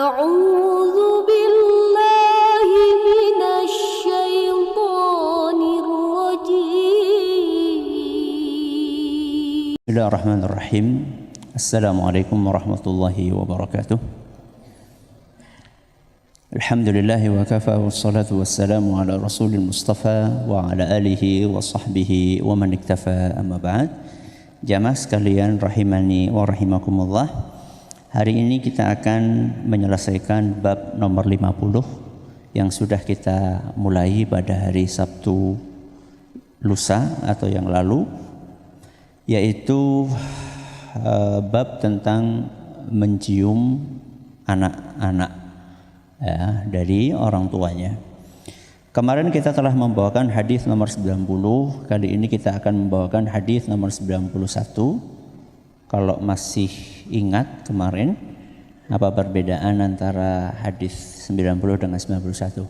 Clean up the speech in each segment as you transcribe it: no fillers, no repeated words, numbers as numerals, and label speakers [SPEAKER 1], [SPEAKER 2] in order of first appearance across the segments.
[SPEAKER 1] أعوذ بالله من الشيطان الرجيم.
[SPEAKER 2] بسم الله الرحمن الرحيم. السلام عليكم ورحمة الله وبركاته. الحمد لله وكفى والصلاة والسلام على رسول المصطفى وعلى آله وصحبه ومن اكتفى. أما بعد. Jamaah sekalian rahimani wa rahimakumullah. Hari ini kita akan menyelesaikan bab nomor 50 yang sudah kita mulai pada hari Sabtu lusa atau yang lalu, yaitu bab tentang mencium anak-anak ya, dari orang tuanya. Kemarin kita telah membawakan hadis nomor 90, kali ini kita akan membawakan hadis nomor 91. Kalau masih ingat kemarin, apa perbedaan antara hadis 90 dengan 91?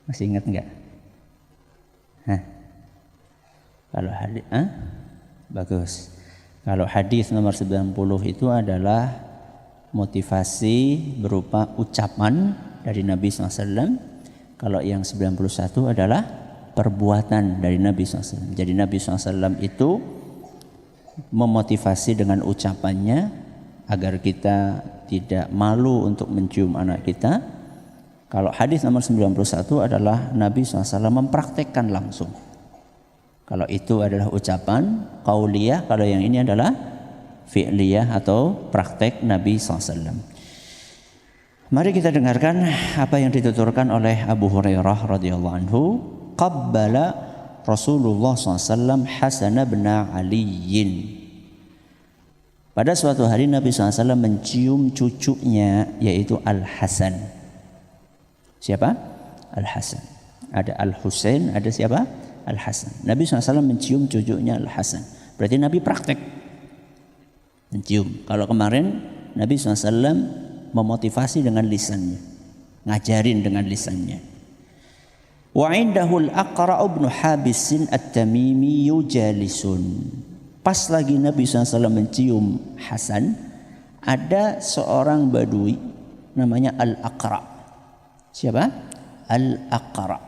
[SPEAKER 2] Masih ingat enggak? Kalau hadis, bagus. Kalau hadis nomor 90 itu adalah motivasi berupa ucapan dari Nabi SAW. Kalau yang 91 adalah perbuatan dari Nabi SAW. Jadi Nabi SAW itu memotivasi dengan ucapannya agar kita tidak malu untuk mencium anak kita. Kalau hadis nomor 91 adalah Nabi SAW mempraktekkan langsung. Kalau itu adalah ucapan qauliyah, kalau yang ini adalah fi'liyah atau praktek Nabi SAW. Mari kita dengarkan apa yang dituturkan oleh Abu Hurairah radhiyallahu anhu. Qabbala Rasulullah SAW Hasan bin Aliyin. Pada suatu hari Nabi SAW mencium cucunya, yaitu Al-Hasan. Siapa? Al-Hasan. Ada Al-Husain, ada siapa? Al-Hasan. Nabi SAW mencium cucunya Al-Hasan. Berarti Nabi praktek mencium. Kalau kemarin Nabi SAW memotivasi dengan lisannya, ngajarin dengan lisannya. Wa indahul Aqra' ibn Habis at-Tamimi jalisun. Pas lagi Nabi SAW mencium Hasan, ada seorang badui namanya Al-Aqra'. Siapa? Al-Aqra'.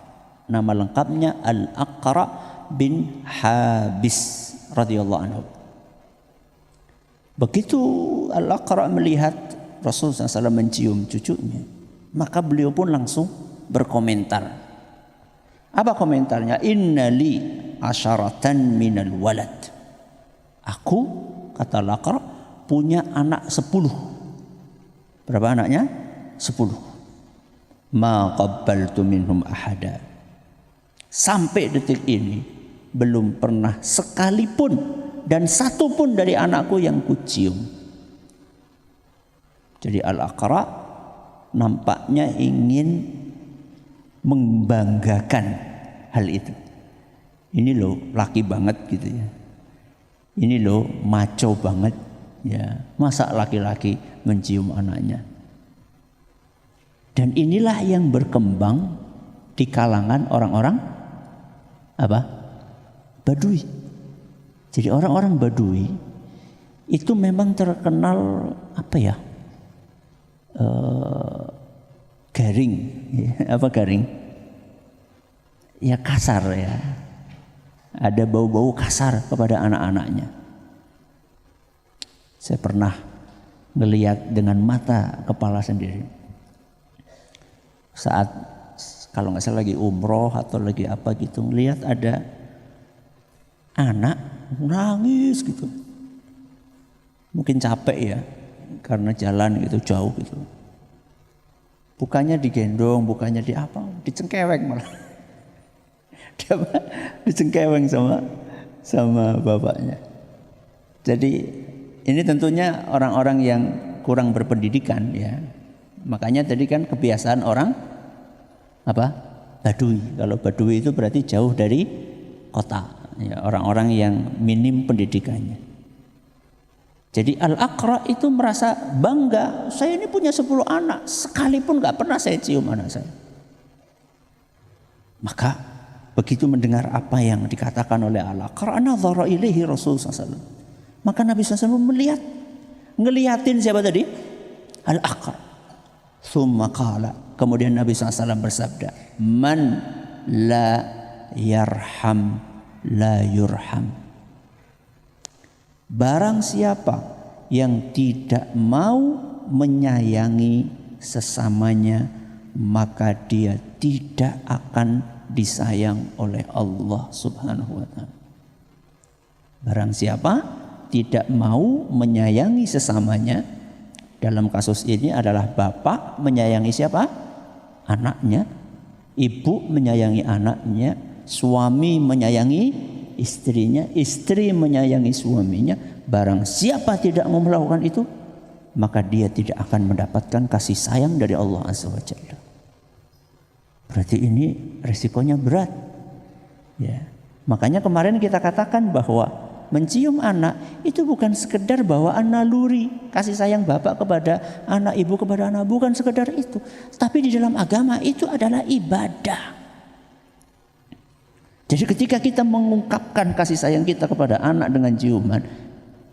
[SPEAKER 2] Nama lengkapnya Al-Aqra' bin Habis radhiyallahu anhu. Begitu Al-Aqra' melihat Rasulullah SAW mencium cucunya, maka beliau pun langsung berkomentar. Apa komentarnya? Innali asyaratan minal walad. Aku, kata Al-Aqra', punya anak 10. Berapa anaknya? 10. Ma qabbaltu minhum ahada. Sampai detik ini belum pernah sekalipun dan satu pun dari anakku yang kucium. Jadi Al-Aqra' nampaknya ingin membanggakan hal itu. Ini loh laki banget gitu ya. Ini loh maco banget ya. Masa laki-laki mencium anaknya? Dan inilah yang berkembang di kalangan orang-orang apa? Badui. Jadi orang-orang Badui itu memang terkenal apa ya? Garing, ya. Apa garing? Ya kasar ya. Ada bau-bau kasar kepada anak-anaknya. Saya pernah melihat dengan mata kepala sendiri. Saat kalau nggak salah lagi umroh atau lagi apa gitu, melihat ada anak nangis gitu. Mungkin capek ya, karena jalan gitu jauh gitu. Bukannya digendong, bukannya di apa, dicengkeweng malah. Dia dicengkeweng sama bapaknya. Jadi ini tentunya orang-orang yang kurang berpendidikan ya. Makanya tadi kan kebiasaan orang apa? Badui. Kalau Badui itu berarti jauh dari kota. Ya, orang-orang yang minim pendidikannya. Jadi Al-Aqra' itu merasa bangga, saya ini punya 10 anak, sekalipun gak pernah saya cium anak saya. Maka begitu mendengar apa yang dikatakan oleh Al-Aqra', nadhara ilaihi Rasulullah SAW. Maka Nabi SAW ngeliatin siapa tadi? Al-Aqra'. Thumma qala, kemudian Nabi SAW bersabda, man la yarham la yurham. Barang siapa yang tidak mau menyayangi sesamanya, maka dia tidak akan disayang oleh Allah Subhanahu wa ta'ala. Barang siapa tidak mau menyayangi sesamanya, dalam kasus ini adalah bapak menyayangi siapa? Anaknya, ibu menyayangi anaknya, suami menyayangi istrinya, istri menyayangi suaminya. Barang siapa tidak mau melakukan itu, maka dia tidak akan mendapatkan kasih sayang dari Allah Azza wa Jalla. Berarti ini resikonya berat. Ya. Makanya kemarin kita katakan bahwa mencium anak itu bukan sekedar bawaan naluri, kasih sayang bapak kepada anak, ibu kepada anak, bukan sekedar itu. Tapi di dalam agama itu adalah ibadah. Jadi ketika kita mengungkapkan kasih sayang kita kepada anak dengan ciuman,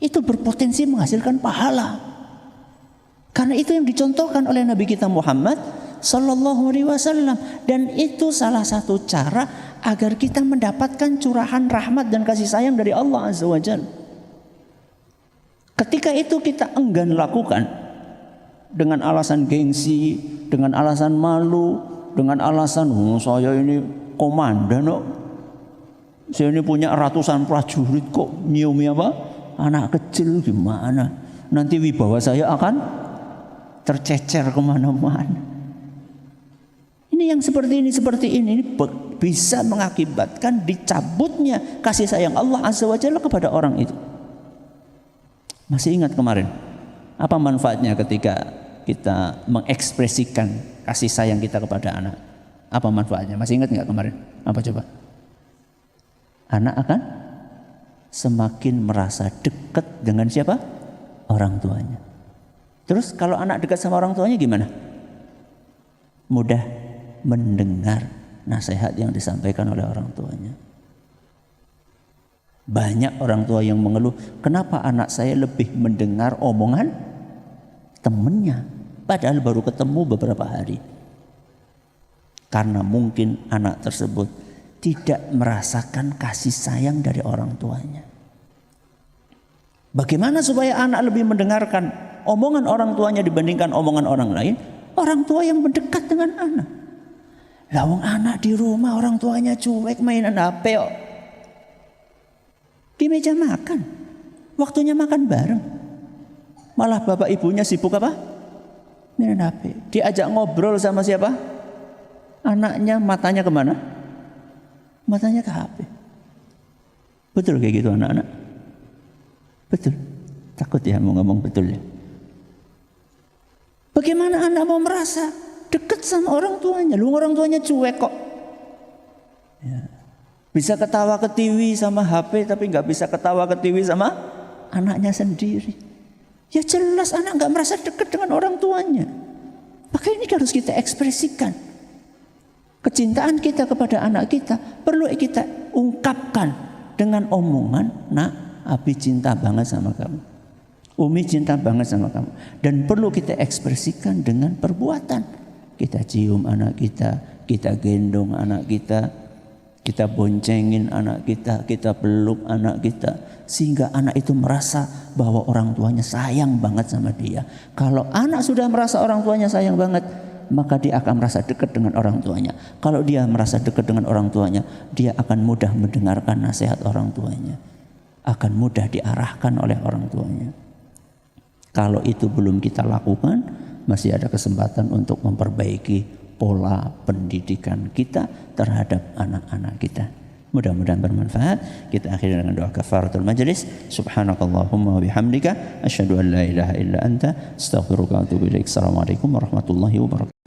[SPEAKER 2] itu berpotensi menghasilkan pahala. Karena itu yang dicontohkan oleh Nabi kita Muhammad Sallallahu Alaihi Wasallam, dan itu salah satu cara agar kita mendapatkan curahan rahmat dan kasih sayang dari Allah Azza wa Jalla. Ketika itu kita enggan lakukan dengan alasan gengsi, dengan alasan malu, dengan alasan saya ini komandan kok, saya ini punya ratusan prajurit kok nyiumi apa? Anak kecil gimana? Nanti wibawa saya akan tercecer kemana-mana. Ini yang seperti ini bisa mengakibatkan dicabutnya kasih sayang Allah Azza wa Jalla kepada orang itu. Masih ingat kemarin apa manfaatnya ketika kita mengekspresikan kasih sayang kita kepada anak? Apa manfaatnya? Masih ingat nggak kemarin? Apa coba? Anak akan semakin merasa dekat dengan siapa? Orang tuanya. Terus kalau anak dekat sama orang tuanya gimana? Mudah mendengar nasihat yang disampaikan oleh orang tuanya. Banyak orang tua yang mengeluh, kenapa anak saya lebih mendengar omongan temannya, padahal baru ketemu beberapa hari. Karena mungkin anak tersebut tidak merasakan kasih sayang dari orang tuanya. Bagaimana supaya anak lebih mendengarkan omongan orang tuanya dibandingkan omongan orang lain? Orang tua yang mendekat dengan anak. Lawang anak di rumah orang tuanya cuek mainan HP kok. Di meja makan, waktunya makan bareng, malah bapak ibunya sibuk apa? Mainan HP. Diajak ngobrol sama siapa? Anaknya matanya kemana? Matanya ke HP. Betul kayak gitu anak-anak? Betul. Takut ya mau ngomong betul ya. Bagaimana anak mau merasa dekat sama orang tuanya? Lu orang tuanya cuek kok. Ya. Bisa ketawa ketiwi sama HP tapi nggak bisa ketawa ketiwi sama anaknya sendiri. Ya jelas anak nggak merasa dekat dengan orang tuanya. Maka ini harus kita ekspresikan. Kecintaan kita kepada anak kita perlu kita ungkapkan dengan omongan, nak, Abi cinta banget sama kamu. Umi cinta banget sama kamu. Dan perlu kita ekspresikan dengan perbuatan. Kita cium anak kita, kita gendong anak kita boncengin anak kita peluk anak kita. Sehingga anak itu merasa bahwa orang tuanya sayang banget sama dia. Kalau anak sudah merasa orang tuanya sayang banget, maka dia akan merasa dekat dengan orang tuanya. Kalau dia merasa dekat dengan orang tuanya, dia akan mudah mendengarkan nasihat orang tuanya. Akan mudah diarahkan oleh orang tuanya. Kalau itu belum kita lakukan, masih ada kesempatan untuk memperbaiki pola pendidikan kita terhadap anak-anak kita. Mudah-mudahan bermanfaat. Kita akhiri dengan doa kafaratul majlis. Subhanakallahumma wa bihamdika asyhadu an la ilaha illa anta astaghfiruka wa atubu ilaik. Assalamualaikum warahmatullahi wabarakatuh.